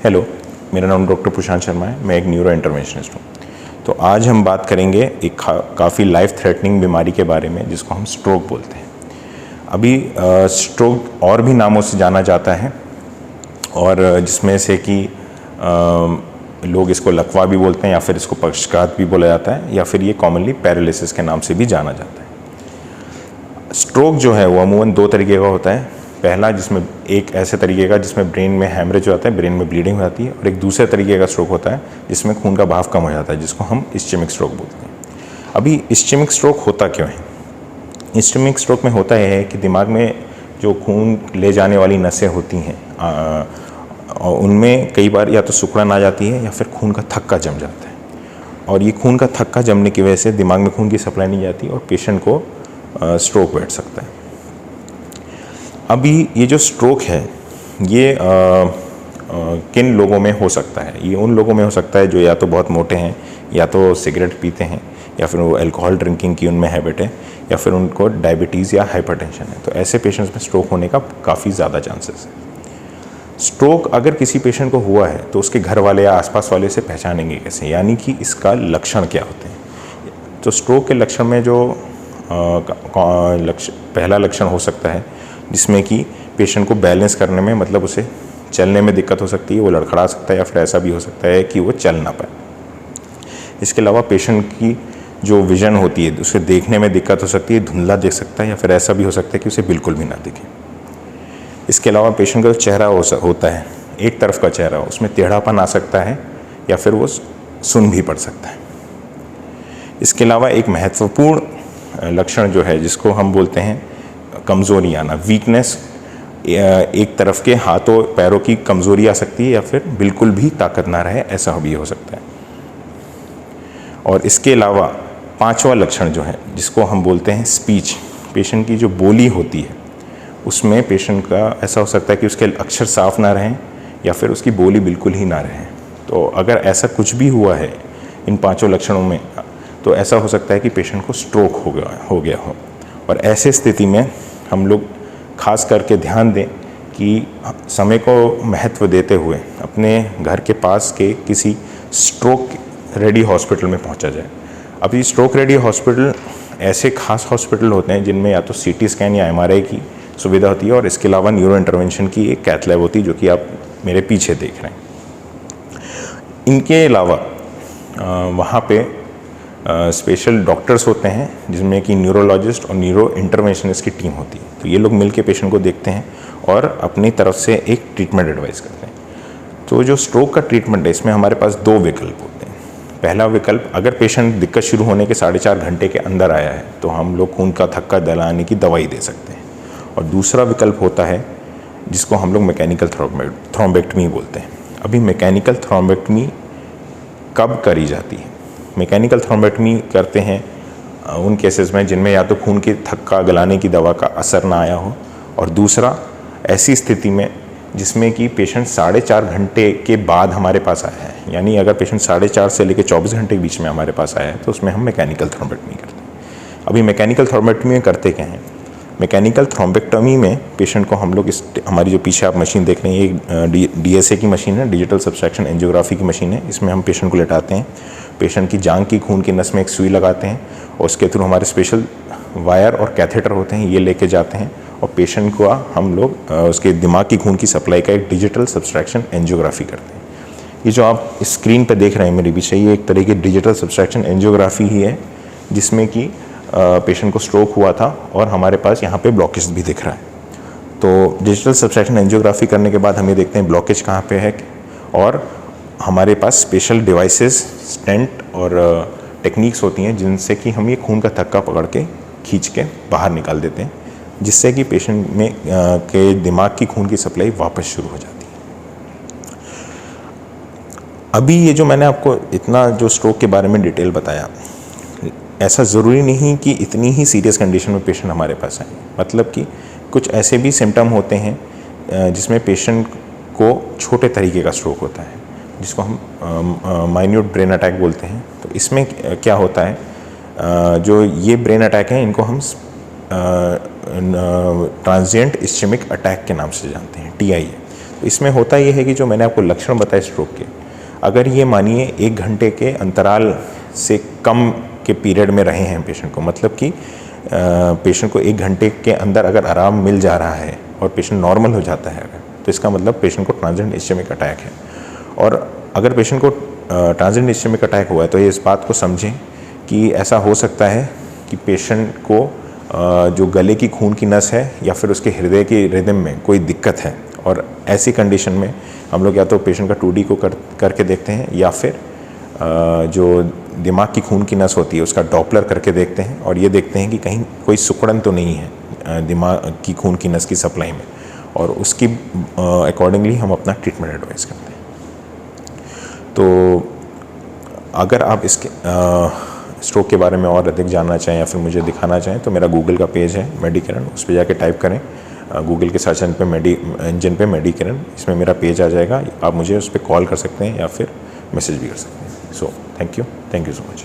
Hello, मेरा नाम doctor प्रशांत शर्मा है। मैं एक न्यूरो इंटरवेंशनिस्ट हूँ। तो आज हम बात करेंगे एक काफ़ी लाइफ थ्रेटनिंग बीमारी के बारे में, जिसको हम स्ट्रोक बोलते हैं। अभी स्ट्रोक और भी नामों से जाना जाता है, और जिसमें से कि लोग इसको लकवा भी बोलते हैं, या फिर इसको पक्षाघात भी बोला जाता है, या फिर ये कॉमनली पैरालिसिस के नाम से भी जाना जाता है। स्ट्रोक जो है वो अमूमन दो तरीके का होता है। पहला, जिसमें एक ऐसे तरीके का जिसमें ब्रेन में हैमरेज हो जाता है, ब्रेन में ब्लीडिंग हो जाती है, और एक दूसरे तरीके का स्ट्रोक होता है जिसमें खून का बहाव कम हो जाता है, जिसको हम इस्चेमिक स्ट्रोक बोलते हैं। अभी इस्चेमिक स्ट्रोक होता क्यों है? इस्चेमिक स्ट्रोक में होता है कि दिमाग में जो खून ले जाने वाली नसें होती हैं, उनमें कई बार या तो सिकुड़न आ जाती है या फिर खून का थक्का जम जाता है, और ये खून का थक्का जमने की वजह से दिमाग में खून की सप्लाई नहीं जाती और पेशेंट को स्ट्रोक बैठ सकता है। अभी ये जो स्ट्रोक है ये किन लोगों में हो सकता है? ये उन लोगों में हो सकता है जो या तो बहुत मोटे हैं, या तो सिगरेट पीते हैं, या फिर वो अल्कोहल ड्रिंकिंग की उनमें हैबिट है, या फिर उनको डायबिटीज़ या हाइपरटेंशन है। तो ऐसे पेशेंट्स में स्ट्रोक होने का काफ़ी ज़्यादा चांसेस है। स्ट्रोक अगर किसी पेशेंट को हुआ है तो उसके घर वाले या आसपास वाले से पहचानेंगे कैसे, यानी कि इसका लक्षण क्या होते हैं? तो स्ट्रोक के लक्षण में जो पहला लक्षण हो सकता है जिसमें कि पेशेंट को बैलेंस करने में, मतलब उसे चलने में दिक्कत हो सकती है, वो लड़खड़ा सकता है, या फिर ऐसा भी हो सकता है कि वो चल ना पाए। इसके अलावा पेशेंट की जो विजन होती है, उसे देखने में दिक्कत हो सकती है, धुंधला देख सकता है, या फिर ऐसा भी हो सकता है कि उसे बिल्कुल भी ना दिखे। इसके अलावा पेशेंट का जो चेहरा होता है, एक तरफ का चेहरा, उसमें टेढ़ापन आ सकता है, या फिर वो सुन भी पड़ सकता है। इसके अलावा एक महत्वपूर्ण लक्षण जो है, जिसको हम बोलते हैं कमज़ोरी आना, वीकनेस, एक तरफ के हाथों पैरों की कमज़ोरी आ सकती है, या फिर बिल्कुल भी ताकत ना रहे, ऐसा भी हो सकता है। और इसके अलावा पांचवा लक्षण जो है, जिसको हम बोलते हैं स्पीच, पेशेंट की जो बोली होती है उसमें पेशेंट का ऐसा हो सकता है कि उसके अक्षर साफ ना रहें, या फिर उसकी बोली बिल्कुल ही ना रहे। तो अगर ऐसा कुछ भी हुआ है इन पांचों लक्षणों में, तो ऐसा हो सकता है कि पेशेंट को स्ट्रोक हो गया हो। और ऐसे स्थिति में हम लोग खास करके ध्यान दें कि समय को महत्व देते हुए अपने घर के पास के किसी स्ट्रोक रेडी हॉस्पिटल में पहुंचा जाए। अभी स्ट्रोक रेडी हॉस्पिटल ऐसे खास हॉस्पिटल होते हैं जिनमें या तो सीटी स्कैन या एमआरआई की सुविधा होती है, और इसके अलावा न्यूरो इंटरवेंशन की एक कैथ लैब होती है, जो कि आप मेरे पीछे देख रहे हैं। इनके अलावा वहाँ पे स्पेशल डॉक्टर्स होते हैं, जिसमें कि न्यूरोलॉजिस्ट और न्यूरो इंटरवेंशनिस्ट की टीम होती है। तो ये लोग मिलके पेशेंट को देखते हैं और अपनी तरफ से एक ट्रीटमेंट एडवाइस करते हैं। तो जो स्ट्रोक का ट्रीटमेंट है, इसमें हमारे पास दो विकल्प होते हैं। पहला विकल्प, अगर पेशेंट दिक्कत शुरू होने के 4.5 घंटे के अंदर आया है तो हम लोग खून का थक्का दिलाने की दवाई दे सकते हैं। और दूसरा विकल्प होता है जिसको हम लोग मैकेनिकल थ्रोम्बेक्टमी बोलते हैं। अभी मैकेनिकल थ्रोम्बेक्टमी कब करी जाती है? मैकेनिकल थ्रोम्बेक्टमी करते हैं उन केसेस में जिनमें या तो खून की थक्का गलाने की दवा का असर ना आया हो, और दूसरा ऐसी स्थिति में जिसमें कि पेशेंट 4.5 घंटे के बाद हमारे पास आया है, यानी अगर पेशेंट 4.5 से लेकर 24 घंटे के बीच में हमारे पास आया है तो उसमें हम मैकेनिकल थ्रोम्बेक्टमी करते हैं। अभी मैकेनिकल थ्रोम्बेक्टमी में करते क्या हैं? मैकेनिकल थ्रोम्बेक्टमी में पेशेंट को हम लोग हमारी जो पीछे आप मशीन देख रहे हैं, ये डीएसए की मशीन है, डिजिटल सब्सट्रैक्शन एंजियोग्राफी की मशीन है। इसमें हम पेशेंट को लेटाते हैं, पेशेंट की जांघ की खून की नस में एक सुई लगाते हैं, और उसके थ्रू हमारे स्पेशल वायर और कैथेटर होते हैं, ये लेके जाते हैं, और पेशेंट को हम लोग उसके दिमाग की खून की सप्लाई का एक डिजिटल सब्सट्रैक्शन एंजियोग्राफी करते हैं। ये जो आप स्क्रीन पर देख रहे हैं मेरे पीछे, ये एक तरह की डिजिटल सब्सट्रैक्शन एंजियोग्राफी ही है, जिसमें कि पेशेंट को स्ट्रोक हुआ था और हमारे पास यहाँ पे ब्लॉकेज भी दिख रहा है। तो डिजिटल सब्सट्रैक्शन एंजियोग्राफी करने के बाद हम ये देखते हैं ब्लॉकेज कहाँ पे है, और हमारे पास स्पेशल डिवाइसेस, स्टेंट और टेक्निक्स होती हैं जिनसे कि हम ये खून का थक्का पकड़ के खींच के बाहर निकाल देते हैं, जिससे कि पेशेंट में के दिमाग की खून की सप्लाई वापस शुरू हो जाती है। अभी ये जो मैंने आपको इतना जो स्ट्रोक के बारे में डिटेल बताया, ऐसा ज़रूरी नहीं कि इतनी ही सीरियस कंडीशन में पेशेंट हमारे पास आए। मतलब कि कुछ ऐसे भी सिम्टम होते हैं जिसमें पेशेंट को छोटे तरीके का स्ट्रोक होता है, जिसको हम माइन्यूट ब्रेन अटैक बोलते हैं। तो इसमें क्या होता है, जो ये ब्रेन अटैक हैं इनको हम ट्रांजिएंट इस्चेमिक अटैक के नाम से जानते हैं, TIA। इसमें होता ये है कि जो मैंने आपको लक्षण बताए स्ट्रोक के, अगर ये मानिए 1 घंटे के अंतराल से कम के पीरियड में रहे हैं पेशेंट को, मतलब कि पेशेंट को 1 घंटे के अंदर अगर आराम मिल जा रहा है और पेशेंट नॉर्मल हो जाता है अगर, तो इसका मतलब पेशेंट को ट्रांजिएंट इस्केमिक अटैक है। और अगर पेशेंट को ट्रांजिएंट इस्केमिक अटैक हुआ है तो ये इस बात को समझें कि ऐसा हो सकता है कि पेशेंट को जो गले की खून की नस है या फिर उसके हृदय की रिदम में कोई दिक्कत है, और ऐसी कंडीशन में हम लोग या तो पेशेंट का 2D को करके देखते हैं या फिर जो दिमाग की खून की नस होती है उसका डॉपलर करके देखते हैं, और ये देखते हैं कि कहीं कोई सिकुड़न तो नहीं है दिमाग की खून की नस की सप्लाई में, और उसकी अकॉर्डिंगली हम अपना ट्रीटमेंट एडवाइस करते हैं। तो अगर आप इसके स्ट्रोक के बारे में और अधिक जानना चाहें या फिर मुझे दिखाना चाहें तो मेरा गूगल का पेज है मेडिकिरण, उस पर जाके टाइप करें गूगल के सर्च इंजन पे मेडिकिरण, इसमें मेरा पेज आ जाएगा। आप मुझे उस पर कॉल कर सकते हैं या फिर मैसेज भी कर सकते हैं। So thank you so much.